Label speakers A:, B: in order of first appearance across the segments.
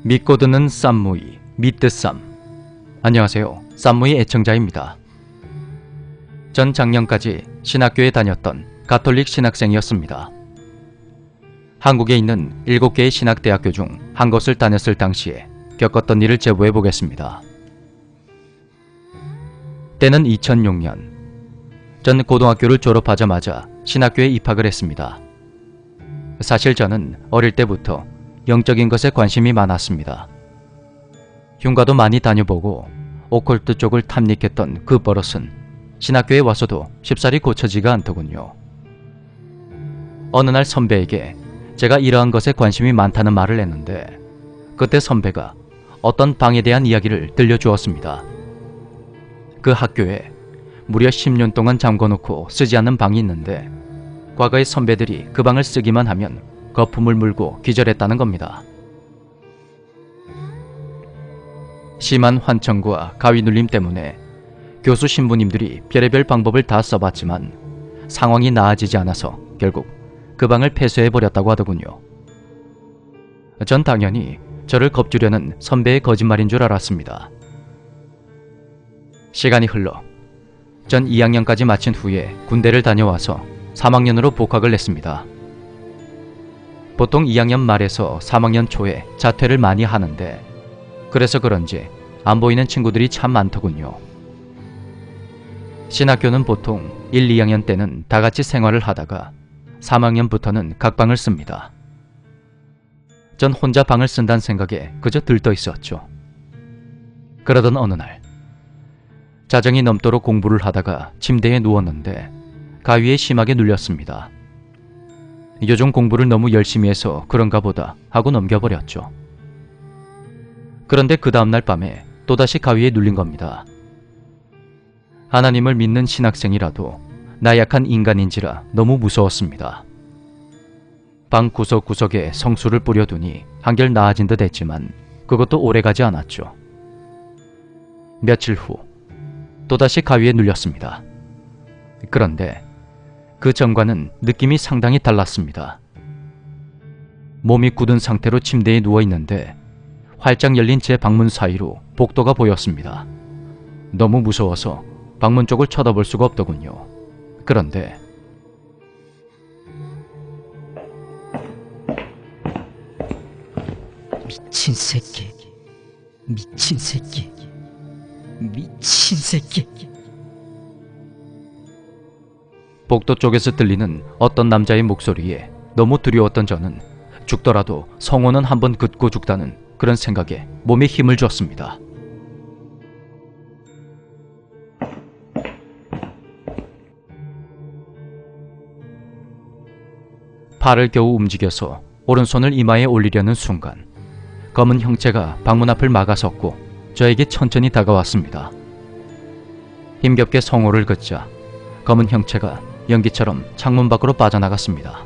A: 믿고 듣는 쌈무이 믿드쌈. 안녕하세요, 쌈무이 애청자입니다. 전 작년까지 신학교에 다녔던 가톨릭 신학생이었습니다. 한국에 있는 7개의 신학대학교 중 한 곳을 다녔을 당시에 겪었던 일을 제보해 보겠습니다. 때는 2006년. 전 고등학교를 졸업하자마자 신학교에 입학을 했습니다. 사실 저는 어릴 때부터 영적인 것에 관심이 많았습니다. 흉가도 많이 다녀보고 오컬트 쪽을 탐닉했던 그 버릇은 신학교에 와서도 쉽사리 고쳐지가 않더군요. 어느 날 선배에게 제가 이러한 것에 관심이 많다는 말을 했는데, 그때 선배가 어떤 방에 대한 이야기를 들려주었습니다. 그 학교에 무려 10년 동안 잠궈놓고 쓰지 않는 방이 있는데, 과거의 선배들이 그 방을 쓰기만 하면 거품을 물고 기절했다는 겁니다. 심한 환청과 가위 눌림 때문에 교수 신부님들이 별의별 방법을 다 써봤지만 상황이 나아지지 않아서 결국 그 방을 폐쇄해버렸다고 하더군요. 전 당연히 저를 겁주려는 선배의 거짓말인 줄 알았습니다. 시간이 흘러 전 2학년까지 마친 후에 군대를 다녀와서 3학년으로 복학을 했습니다. 보통 2학년 말에서 3학년 초에 자퇴를 많이 하는데, 그래서 그런지 안 보이는 친구들이 참 많더군요. 신학교는 보통 1, 2학년 때는 다 같이 생활을 하다가 3학년부터는 각 방을 씁니다. 전 혼자 방을 쓴다는 생각에 그저 들떠 있었죠. 그러던 어느 날, 자정이 넘도록 공부를 하다가 침대에 누웠는데 가위에 심하게 눌렸습니다. 요즘 공부를 너무 열심히 해서 그런가 보다 하고 넘겨버렸죠. 그런데 그 다음날 밤에 또다시 가위에 눌린 겁니다. 하나님을 믿는 신학생이라도 나약한 인간인지라 너무 무서웠습니다. 방 구석구석에 성수를 뿌려두니 한결 나아진 듯 했지만 그것도 오래가지 않았죠. 며칠 후 또다시 가위에 눌렸습니다. 그런데 그 전과는 느낌이 상당히 달랐습니다. 몸이 굳은 상태로 침대에 누워있는데 활짝 열린 제 방문 사이로 복도가 보였습니다. 너무 무서워서 방문 쪽을 쳐다볼 수가 없더군요. 그런데
B: 미친 새끼, 미친 새끼, 미친 새끼.
A: 복도 쪽에서 들리는 어떤 남자의 목소리에 너무 두려웠던 저는 죽더라도 성호는 한번 긋고 죽다는 그런 생각에 몸에 힘을 줬습니다. 팔을 겨우 움직여서 오른손을 이마에 올리려는 순간 검은 형체가 방문 앞을 막아섰고 저에게 천천히 다가왔습니다. 힘겹게 성호를 긋자 검은 형체가 연기처럼 창문 밖으로 빠져나갔습니다.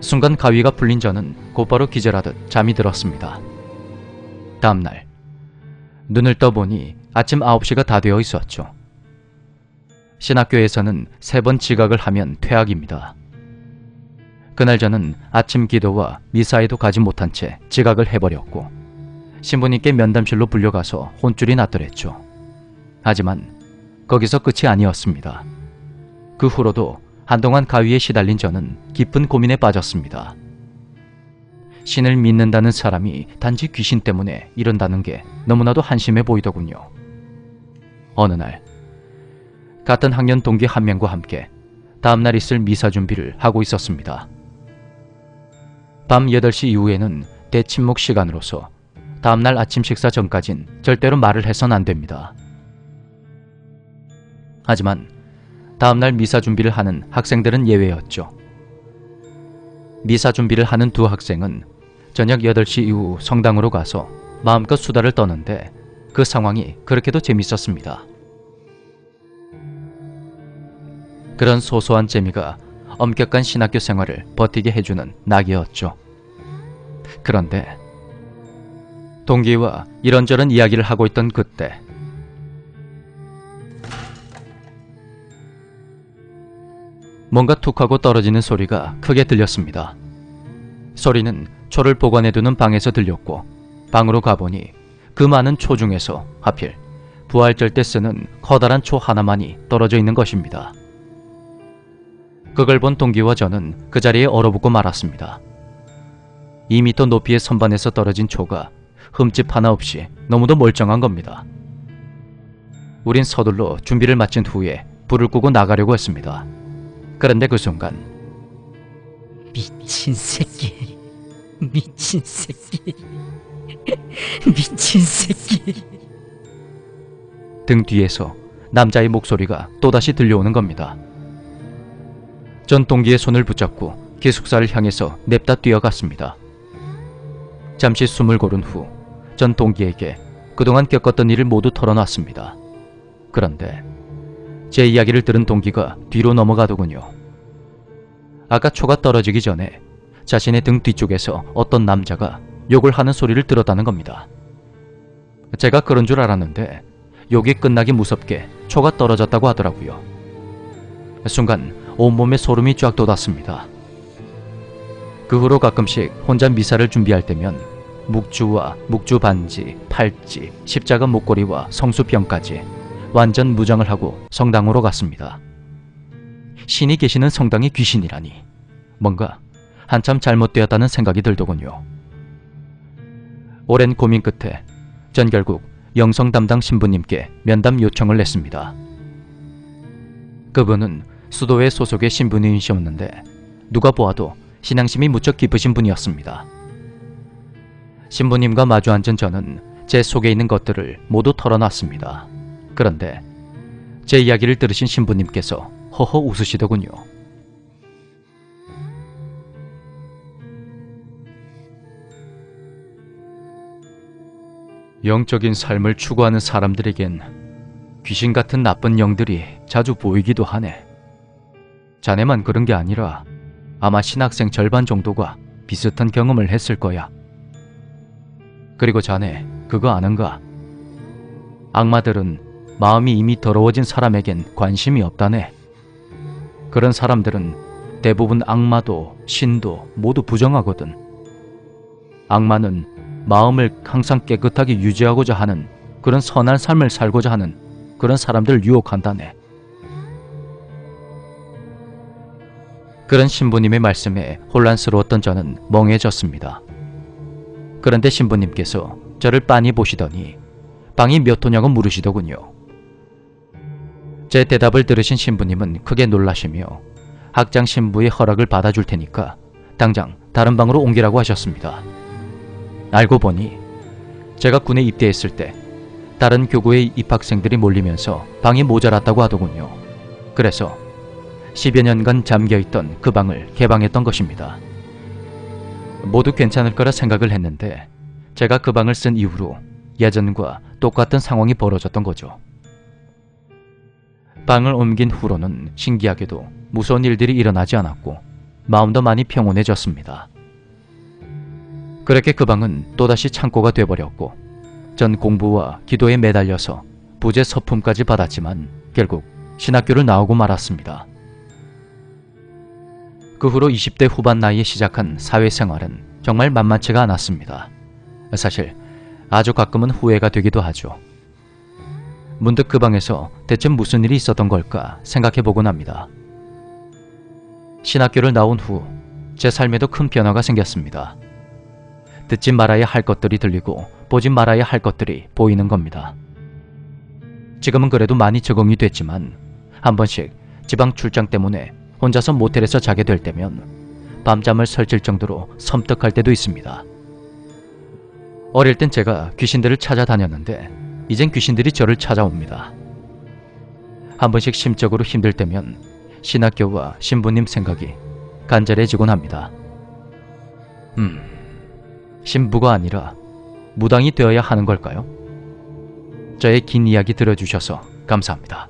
A: 순간 가위가 풀린 저는 곧바로 기절하듯 잠이 들었습니다. 다음날 눈을 떠보니 아침 9시가 다 되어 있었죠. 신학교에서는 3번 지각을 하면 퇴학입니다. 그날 저는 아침 기도와 미사에도 가지 못한 채 지각을 해버렸고 신부님께 면담실로 불려가서 혼쭐이 났더랬죠. 하지만 거기서 끝이 아니었습니다. 그 후로도 한동안 가위에 시달린 저는 깊은 고민에 빠졌습니다. 신을 믿는다는 사람이 단지 귀신 때문에 이런다는 게 너무나도 한심해 보이더군요. 어느 날 같은 학년 동기 한 명과 함께 다음날 있을 미사 준비를 하고 있었습니다. 밤 8시 이후에는 대침묵 시간으로서 다음날 아침 식사 전까진 절대로 말을 해선 안 됩니다. 하지만 다음날 미사 준비를 하는 학생들은 예외였죠. 미사 준비를 하는 두 학생은 저녁 8시 이후 성당으로 가서 마음껏 수다를 떠는데 그 상황이 그렇게도 재밌었습니다. 그런 소소한 재미가 엄격한 신학교 생활을 버티게 해주는 낙이었죠. 그런데 동기와 이런저런 이야기를 하고 있던 그때 뭔가 툭하고 떨어지는 소리가 크게 들렸습니다. 소리는 초를 보관해두는 방에서 들렸고 방으로 가보니 그 많은 초 중에서 하필 부활절 때 쓰는 커다란 초 하나만이 떨어져 있는 것입니다. 그걸 본 동기와 저는 그 자리에 얼어붙고 말았습니다. 2m 높이의 선반에서 떨어진 초가 흠집 하나 없이 너무도 멀쩡한 겁니다. 우린 서둘러 준비를 마친 후에 불을 끄고 나가려고 했습니다. 그런데 그 순간
B: 미친 새끼, 미친 새끼, 미친 새끼.
A: 등 뒤에서 남자의 목소리가 또다시 들려오는 겁니다. 전 동기의 손을 붙잡고 기숙사를 향해서 냅다 뛰어갔습니다. 잠시 숨을 고른 후 전 동기에게 그동안 겪었던 일을 모두 털어놨습니다. 그런데 제 이야기를 들은 동기가 뒤로 넘어가더군요. 아까 초가 떨어지기 전에 자신의 등 뒤쪽에서 어떤 남자가 욕을 하는 소리를 들었다는 겁니다. 제가 그런 줄 알았는데 욕이 끝나기 무섭게 초가 떨어졌다고 하더라고요. 순간 온몸에 소름이 쫙 돋았습니다. 그 후로 가끔씩 혼자 미사를 준비할 때면 묵주와 묵주 반지, 팔찌, 십자가 목걸이와 성수병까지 완전 무장을 하고 성당으로 갔습니다. 신이 계시는 성당의 귀신이라니 뭔가 한참 잘못되었다는 생각이 들더군요. 오랜 고민 끝에 전 결국 영성 담당 신부님께 면담 요청을 냈습니다. 그분은 수도회 소속의 신부님이셨는데 누가 보아도 신앙심이 무척 깊으신 분이었습니다. 신부님과 마주 앉은 저는 제 속에 있는 것들을 모두 털어놨습니다. 그런데 제 이야기를 들으신 신부님께서 허허 웃으시더군요. 영적인 삶을 추구하는 사람들에겐 귀신 같은 나쁜 영들이 자주 보이기도 하네. 자네만 그런 게 아니라 아마 신학생 절반 정도가 비슷한 경험을 했을 거야. 그리고 자네 그거 아는가? 악마들은 마음이 이미 더러워진 사람에겐 관심이 없다네. 그런 사람들은 대부분 악마도 신도 모두 부정하거든. 악마는 마음을 항상 깨끗하게 유지하고자 하는 그런 선한 삶을 살고자 하는 그런 사람들을 유혹한다네. 그런 신부님의 말씀에 혼란스러웠던 저는 멍해졌습니다. 그런데 신부님께서 저를 빤히 보시더니 방이 몇 호냐고 물으시더군요. 제 대답을 들으신 신부님은 크게 놀라시며 학장 신부의 허락을 받아줄 테니까 당장 다른 방으로 옮기라고 하셨습니다. 알고 보니 제가 군에 입대했을 때 다른 교구의 입학생들이 몰리면서 방이 모자랐다고 하더군요. 그래서 10여 년간 잠겨있던 그 방을 개방했던 것입니다. 모두 괜찮을 거라 생각을 했는데 제가 그 방을 쓴 이후로 예전과 똑같은 상황이 벌어졌던 거죠. 방을 옮긴 후로는 신기하게도 무서운 일들이 일어나지 않았고 마음도 많이 평온해졌습니다. 그렇게 그 방은 또다시 창고가 돼버렸고 전 공부와 기도에 매달려서 부재 서품까지 받았지만 결국 신학교를 나오고 말았습니다. 그 후로 20대 후반 나이에 시작한 사회생활은 정말 만만치가 않았습니다. 사실 아주 가끔은 후회가 되기도 하죠. 문득 그 방에서 대체 무슨 일이 있었던 걸까 생각해보곤 합니다. 신학교를 나온 후 제 삶에도 큰 변화가 생겼습니다. 듣지 말아야 할 것들이 들리고 보지 말아야 할 것들이 보이는 겁니다. 지금은 그래도 많이 적응이 됐지만 한 번씩 지방 출장 때문에 혼자서 모텔에서 자게 될 때면 밤잠을 설칠 정도로 섬뜩할 때도 있습니다. 어릴 땐 제가 귀신들을 찾아다녔는데 이젠 귀신들이 저를 찾아옵니다. 한 번씩 심적으로 힘들 때면 신학교와 신부님 생각이 간절해지곤 합니다. 신부가 아니라 무당이 되어야 하는 걸까요? 저의 긴 이야기 들어주셔서 감사합니다.